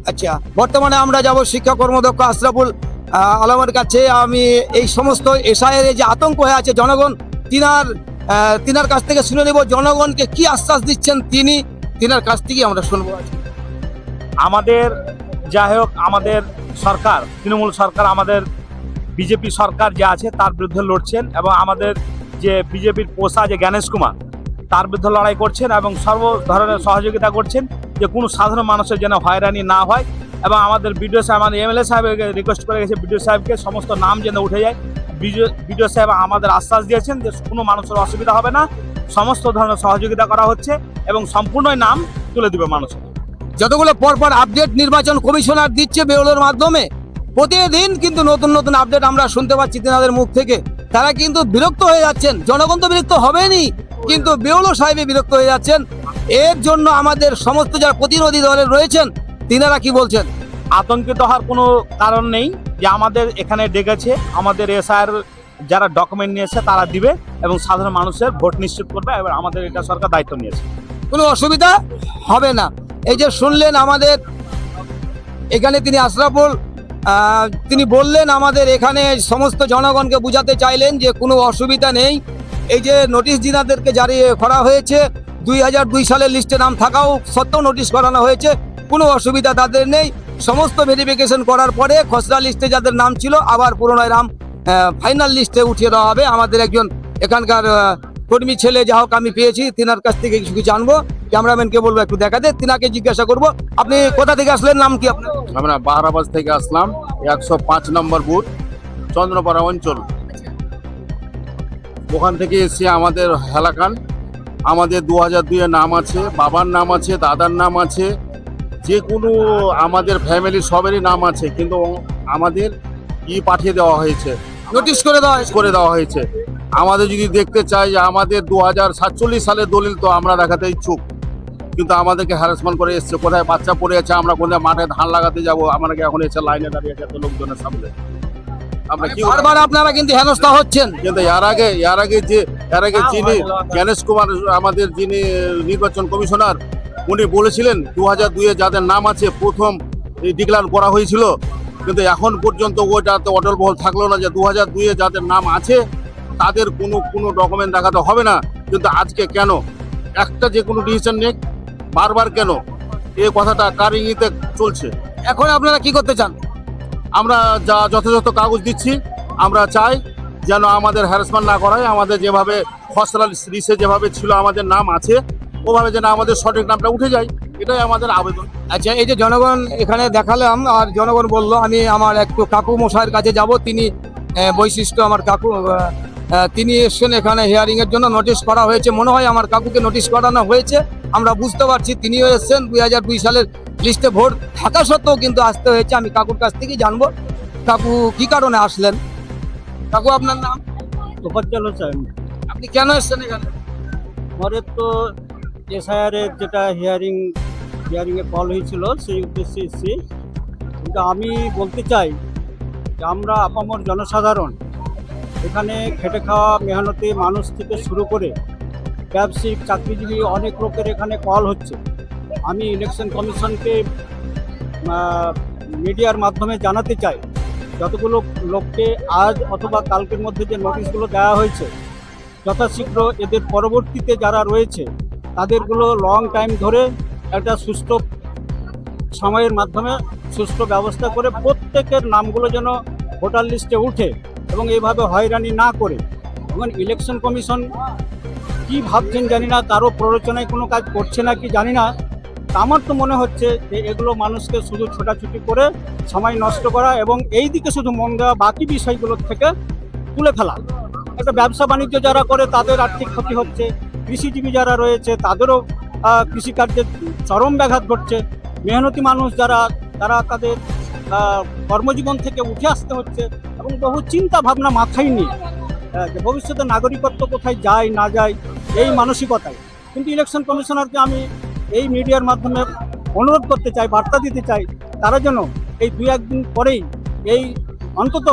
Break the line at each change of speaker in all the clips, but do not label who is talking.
আচ্ছা, বর্তমানে আমরা যাব শিক্ষা কর্মদক্ষ আশরাফুল আলমের কাছে। আমি এই সমস্ত এসআইয়ের যে আতঙ্ক হয়ে আছে জনগণ, তিনার কাছ থেকে শুনে নেব জনগণকে কি আশ্বাস দিচ্ছেন তিনার কাছ থেকে আমরা শুনবো।
আমাদের যাই হোক, আমাদের সরকার, তৃণমূল সরকার, আমাদের বিজেপি সরকার যে আছে তার বিরুদ্ধে লড়ছেন, এবং আমাদের যে বিজেপির পোষা যে গণেশ কুমার তার বিরুদ্ধে লড়াই করছেন এবং সর্ব ধরনের সহযোগিতা করছেন যে কোনো সাধারণ মানুষের যেন হয়রানি না হয়। এবং আমাদের বিডিও সাহেব, আমাদের এমএলএ সাহেবকে রিকোয়েস্ট করে গেছে বিডিও সাহেবকে সমস্ত নাম যেন উঠে যায়। বিডিও সাহেব আমাদের আশ্বাস দিয়েছেন যে কোনো মানুষের অসুবিধা হবে না, সমস্ত ধরনের সহযোগিতা করা হচ্ছে এবং সম্পূর্ণ নাম তুলে দিবে মানুষের।
যতগুলো পরপর আপডেট নির্বাচন কমিশনার দিচ্ছে বেউলোর মাধ্যমে, প্রতিদিন কিন্তু নতুন নতুন আপডেট আমরা শুনতে পাচ্ছি তেনাদের মুখ থেকে। তারা কিন্তু বিরক্ত হয়ে যাচ্ছেন, জনগণ তো বিরক্ত হবেনি, কিন্তু বেউলো সাহেব বিরক্ত হয়ে যাচ্ছেন। এর জন্য আমাদের সমস্ত যারা প্রতিনিধি দলে রয়েছেন তিনারা কি বলছেন?
আতঙ্কিত হওয়ার কোনো কারণ নেই, যে আমাদের এখানে ডেকেছে, আমাদের এসআইআর যারা ডকুমেন্ট নিয়েছে তারা দিবে এবং সাধারণ মানুষের ভোট নিশ্চিত করবে, এবং আমাদের এটা সরকার দায়িত্ব নিয়েছে,
কোনো অসুবিধা হবে না। এই যে শুনলেন আমাদের এখানে তিনি আশরাফুল, তিনি বললেন আমাদের এখানে সমস্ত জনগণকে বুঝাতে চাইলেন যে কোনো অসুবিধা নেই। এই যে নোটিশ যিনাদেরকে জারি করা হয়েছে, 2002 সালের লিস্টে নাম থাকাও সত্ত্বেও নোটিশ করানো হয়েছে, কোনো অসুবিধা তাদের নেই। সমস্ত ভেরিফিকেশন করার পরে খসড়া লিস্টে যাদের নাম ছিল আবার পুনরায় নাম ফাইনাল লিস্টে উঠিয়ে দেওয়া হবে। আমাদের একজন এখানকার কর্মী ছেলে যা হোক আমি পেয়েছি, তিনার কাছ থেকে কিছু জানবো। ক্যামেরাম্যানকে বলবো একটু দেখাতে, তিনাকে জিজ্ঞাসা করবো আপনি কোথা থেকে আসলেন, নাম কি আপনার?
আমরা বাহারাবাদ থেকে আসলাম, 105 নম্বর বুথ, চন্দ্রপাড়া অঞ্চল। ওখান থেকে এসে আমাদের এলাকান, আমাদের 2002 নাম আছে, বাবার নাম আছে, দাদার নাম আছে, যে কোনো আমাদের ফ্যামিলির সবেরই নাম আছে, কিন্তু আমাদের পাঠিয়ে দেওয়া হয়েছে,
নোটিশ
করে দেওয়া হয়েছে। আমাদের যদি দেখতে চাই যে আমাদের 2047 সালের দলিল তো আমরা দেখাতে ইচ্ছুক, কিন্তু আমাদেরকে হ্যারাসমেন্ট করে এসছে। কোথায় বাচ্চা পড়ে আছে, আমরা কোথায় মাঠে ধান লাগাতে যাব, আমাকে এখন এসে লাইনে দাঁড়িয়ে আছে এত লোকজনের সামনে। আমরা কি
বারবার আপনারা কিন্তু হেনস্থা হচ্ছেন।
কিন্তু এর আগে যিনি গণেশ কুমার, আমাদের যিনি নির্বাচন কমিশনার, উনি বলেছিলেন 2002 যাদের নাম আছে প্রথম ডিক্লার করা হয়েছিল, কিন্তু এখন পর্যন্ত ওইটাতে অটল বহল থাকলো না যে 2002 যাদের নাম আছে তাদের কোনো ডকুমেন্ট দেখাতে হবে না। কিন্তু আজকে কেন একটা যে কোনো ডিসিশন নেই, বারবার কেন এই কথাটা কার ইঙ্গিতে চলছে?
এখন আপনারা কি করতে চান?
আমরা যা যথাযথ কাগজ দিচ্ছি, আমরা চাই যেন আমাদের হ্যারাসমেন্ট না করা হয়। আমাদের যেভাবে খসড়া লিস্টে যেভাবে ছিল আমাদের নাম আছে, ওভাবে যেন আমাদের সঠিক নামটা উঠে যায়, এটাই আমাদের আবেদন।
আচ্ছা, এই যে জনগণ এখানে দেখালাম, আর জনগণ বললো আমি আমার একটু কাকু মশাইয়ের কাছে যাব। তিনি বৈশিষ্ট্য আমার কাকু, তিনি এসছেন এখানে হিয়ারিং এর জন্য। নোটিশ করা হয়েছে, মনে হয় আমার কাকুকে নোটিশ করানো হয়েছে, আমরা বুঝতে পারছি। তিনিও এসছেন 2002 সালের লিস্টে ভোট থাকা সত্ত্বেও কিন্তু আসতে হয়েছে। আমি কাকুর কাছ থেকে জানবো, কাকু কি কারণে আসলেন? কাকু আপনার নাম?
তোফাজ্জল হোসেন।
আপনি কেন এসছেন এখানে?
আমাদের তো এসআইআর যেটা হিয়ারিং এ কল হয়েছিল সেই উদ্দেশ্যে এসেছি। কিন্তু আমি বলতে চাই যে আমরা আপামর জনসাধারণ এখানে খেটে খাওয়া মেহনতি মানুষ থেকে শুরু করে ব্যবসায়িক চাকরিজীবী অনেক লোকের এখানে কল হচ্ছে। আমি ইলেকশন কমিশনকে মিডিয়ার মাধ্যমে জানাতে চাই, যতগুলো লোককে আজ অথবা কালকের মধ্যে যে নোটিশগুলো দেওয়া হয়েছে, যথাশীঘ্র এদের পরবর্তীতে যারা রয়েছে তাদেরগুলো লং টাইম ধরে একটা সুষ্ঠু সময়ের মাধ্যমে সুষ্ঠু ব্যবস্থা করে প্রত্যেকের নামগুলো যেন ভোটার লিস্টে উঠে এবং এইভাবে হয়রানি না করে। এবং ইলেকশন কমিশন কি ভাবছেন জানি না, তারও প্ররোচনায় কোনো কাজ করছে না কি জানি না। আমার তো মনে হচ্ছে যে এগুলো মানুষকে শুধু ছোটাছুটি করে সময় নষ্ট করা এবং এই দিকে শুধু মন দেওয়া, বাকি বিষয়গুলোর থেকে তুলে ফেলা। একটা ব্যবসা বাণিজ্য যারা করে তাদের আর্থিক ক্ষতি হচ্ছে, কৃষিজীবী যারা রয়েছে তাদেরও কৃষিকার্যের চরম ব্যাঘাত ঘটছে, মেহনতি মানুষ যারা তারা তাদের কর্মজীবন থেকে উঠে আসতে হচ্ছে এবং বহু চিন্তা ভাবনা মাথায় নিয়ে যে ভবিষ্যতে নাগরিকত্ব কোথায় যায় না যায় এই মানসিকতায়। কিন্তু ইলেকশন কমিশনারকে আমি এই মিডিয়ার মাধ্যমে অনুরোধ করতে চাই, বার্তা দিতে চাই, তারা যেন এই 2-1 দিন পরেই এই অন্তত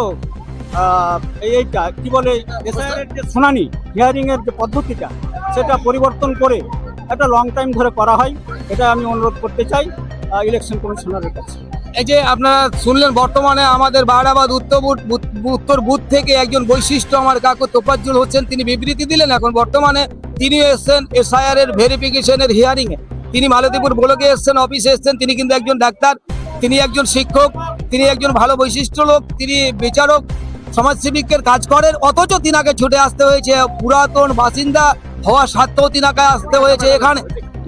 এইটা কি বলে SIR এর যে শুনানি হিয়ারিং এর যে পদ্ধতিটা সেটা পরিবর্তন করে একটা লং টাইম ধরে করা হয়, এটা আমি অনুরোধ করতে চাই ইলেকশন কমিশনারের কাছে।
এই যে আপনারা শুনলেন বর্তমানে আমাদের বারাবাদ উত্তর বুথ থেকে একজন বৈশিষ্ট্য আমার কাকু তোফাজ্জল হোসেন তিনি বিবৃতি দিলেন। এখন বর্তমানে তিনি এসছেন SIR এর ভেরিফিকেশনের হিয়ারিং এ, তিনি মালতীপুর ব্লকে এসছেন, অফিসে এসছেন। তিনি কিন্তু একজন ডাক্তার, তিনি একজন শিক্ষক, তিনি একজন ভালো বৈশিষ্ট্য লোক, তিনি বিচারক সমাজসেবিকের কাজ করেন, অথচ তিনাকে ছুটে আসতে হয়েছে। পুরাতন বাসিন্দা হওয়া সত্ত্বেও তিনাকে আসতে হয়েছে এখানে।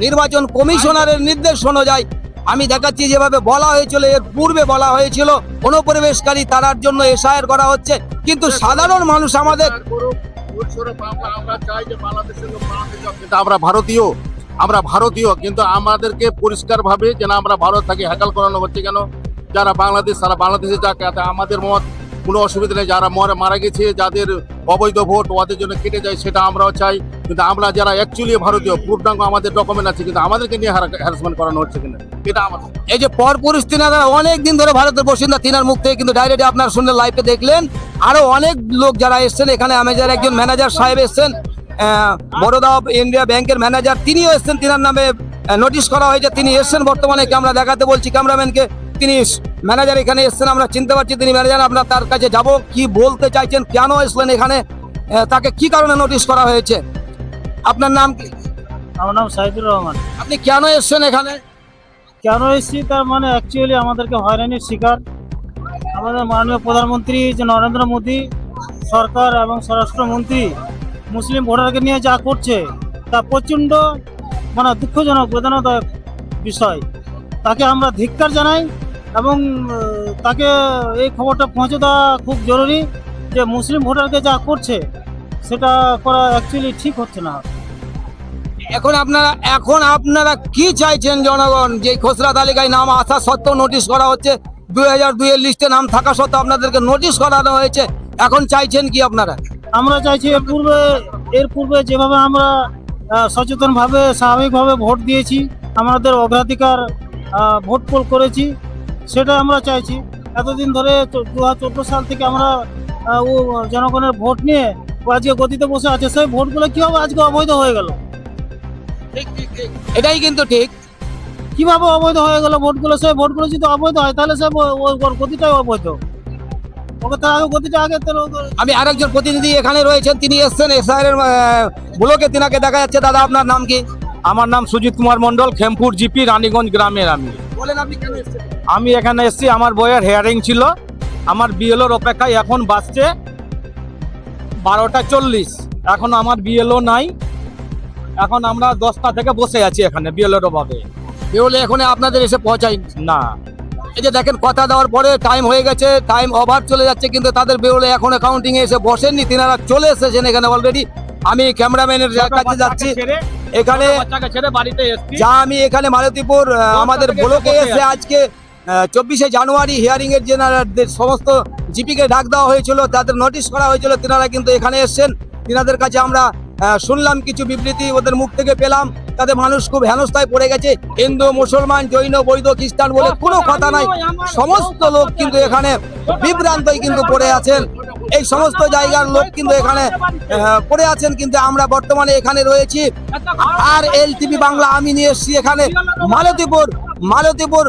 নির্বাচন কমিশনারের নির্দেশ অনুযায়ী আমি দেখাচ্ছি যেভাবে বলা হয়েছিল, এর পূর্বে বলা হয়েছিল অনুপ্রবেশকারী তারার জন্য SIR করা হচ্ছে, কিন্তু সাধারণ মানুষ আমাদের
আমরা চাই যে বাংলাদেশের লোক বাংলাদেশে যাক, কিন্তু আমরা ভারতীয় কিন্তু আমাদেরকে পরিষ্কারভাবে যেন আমরা ভারত থাকি হ্যাকাল করানো হচ্ছে কেন? যারা বাংলাদেশ তারা বাংলাদেশে যাক, এতে আমাদের মত কোনো অসুবিধা নেই। যারা মারা গেছে, যাদের অবৈধ ভোট ওদের জন্য কেটে যায়, সেটা আমরাও চাই। কিন্তু আমরা যারা অ্যাকচুয়ালি ভারতীয় পূর্ণাঙ্গ আমাদের ডকুমেন্ট আছে, কিন্তু আমাদেরকে নিয়ে হ্যারাসমেন্ট করানো হচ্ছে কিনা এটা আমাদের।
এই যে পরপুরুষ তিনারা অনেক দিন ধরে ভারতের বাসিন্দা, তিনার মুখ থেকে কিন্তু ডাইরেক্ট আপনার শুনলেন, লাইভে দেখলেন। আরো অনেক লোক যারা এসছেন এখানে, আমেজার একজন ম্যানেজার সাহেব এসছেন, বরোদা অফ ইন্ডিয়া ব্যাংকের ম্যানেজার, তিনিও এসছেন, তিনার নামে নোটিশ করা হয়েছে, তিনি এসছেন। বর্তমানে আমরা দেখাতে বলছি ক্যামেরাম্যানকে, তিনি ম্যানেজার এখানে এসছেন, আমরা চিনতে পারছি তিনি ম্যানেজার। আমরা তার কাছে যাব, কি বলতে চাইছেন, কেন এসলেন এখানে, তাকে কি কারণে নোটিশ করা হয়েছে। আপনার নাম কি?
আমার নাম সাইদুর রহমান।
আপনি কেন এসছেন এখানে?
কেন এসেছি তার মানে অ্যাকচুয়ালি আমাদেরকে হয়রানির শিকার আমাদের মাননীয় প্রধানমন্ত্রী যে নরেন্দ্র মোদী সরকার এবং স্বরাষ্ট্রমন্ত্রী মুসলিম ভোটারকে নিয়ে যা করছে তা প্রচণ্ড মানে দুঃখজনক বেদনাদায়ক বিষয়। তাকে আমরা ধিক্কার জানাই এবং তাকে এই খবরটা পৌঁছে দেওয়া খুব জরুরি যে মুসলিম ভোটারকে যা করছে সেটা করা অ্যাকচুয়ালি ঠিক হচ্ছে না।
এখন আপনারা কি চাইছেন? জনগণ যে খসড়া তালিকায় নাম আসা সত্ত্বেও নোটিশ করা হচ্ছে, 2002 এর লিস্টে নাম থাকা সত্ত্বেও আপনাদেরকে নোটিশ করানো হয়েছে, এখন চাইছেন কি আপনারা?
আমরা চাইছি এর পূর্বে যেভাবে আমরা সচেতনভাবে স্বাভাবিকভাবে ভোট দিয়েছি, আমাদের অগ্রাধিকার ভোট পোল করেছি, সেটা আমরা চাইছি। এতদিন ধরে 2014 সাল থেকে আমরা জনগণের ভোট নিয়ে আজকে গতিতে বসে আছে, সেই ভোটগুলো কীভাবে আজকে অবৈধ হয়ে গেল?
এটাই কিন্তু ঠিক।
কিভাবে অবৈধ হয়ে গেল ভোটগুলো? সেই ভোটগুলো যদি অবৈধ হয় তাহলে সে গতিটাই অবৈধ। ওকে তার আগে গতিটা আগে
আমি আরেকজন প্রতিনিধি এখানে রয়েছেন, তিনি এসছেন SIR এর ব্লকে, তিনাকে দেখা যাচ্ছে। দাদা আপনার নাম কি?
আমার নাম সুজিত কুমার মণ্ডল, খেমপুর জিপি, রানীগঞ্জ গ্রামের।
বলেন আপনি কেন এসছেন?
আমি এখানে এসেছি, আমার বইয়ের হেয়ারিং ছিল, আমার BLOর অপেক্ষায় এখন বাজছে 12টা 40। এখন আমার BLO নাই, এখন আমরা 10টা থেকে বসে আছি এখানে BLOর অভাবে।
বেরোলে এখন আপনাদের এসে পৌঁছায়
না,
এই যে দেখেন কথা দেওয়ার পরে টাইম হয়ে গেছে, টাইম ওভার চলে যাচ্ছে, কিন্তু তাদের বেরোলে এখন কাউন্টিং এ এসে বসেননি, তিনারা চলে এসেছেন এখানে অলরেডি। আমি ক্যামেরাম্যানের কাছে যাচ্ছি, এখানে যা আমি এখানে মালতীপুর আমাদের ব্লকে এসে আজকে 24শে জানুয়ারি হিয়ারিং এর যে সমস্ত জিপিকে ডাক দেওয়া হয়েছিল, তাদের নোটিশ করা হয়েছিল, তিনারা কিন্তু এখানে এসছেন। তিনাদের কাছে আমরা শুনলাম কিছু বিবৃতি, ওদের মুখ থেকে পেলাম, তাদের মানুষ খুব হেনস্থায় পড়ে গেছে। হিন্দু, মুসলমান, জৈন, বৈধ, খ্রিস্টান বলে কোনো কথা নাই, সমস্ত লোক কিন্তু এখানে বিভ্রান্তই কিন্তু পড়ে আছেন। এই সমস্ত জায়গার লোক কিন্তু এখানে পড়ে আছেন। কিন্তু আমরা বর্তমানে এখানে রয়েছি RLTV বাংলা, আমি নিয়ে এসেছি এখানে মালতীপুর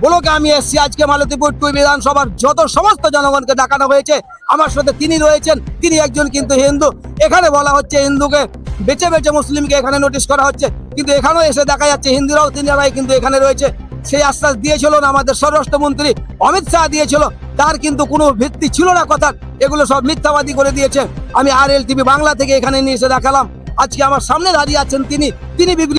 ব্লকে আমি এসেছি আজকে। মালতীপুর 2 বিধানসভার যত সমস্ত জনগণকে দেখানো হয়েছে, আমার সাথে তিনি রয়েছেন, তিনি একজন কিন্তু হিন্দু। এখানে বলা হচ্ছে হিন্দুকে বেছে বেছে মুসলিমকে এখানে নোটিশ করা হচ্ছে, কিন্তু এখানেও এসে দেখা যাচ্ছে হিন্দুরাও তিনারাই কিন্তু এখানে রয়েছে। সেই আশ্বাস দিয়েছিল না আমাদের স্বরাষ্ট্রমন্ত্রী অমিত শাহ দিয়েছিল, তার কিন্তু কোনো ভিত্তি ছিল না কথার, এগুলো সব মিথ্যাবাদী করে দিয়েছে। আমি RLTV বাংলা থেকে এখানে নিয়ে এসে দেখালাম। আজকে আমার সামনে দাঁড়িয়ে আছেন তিনি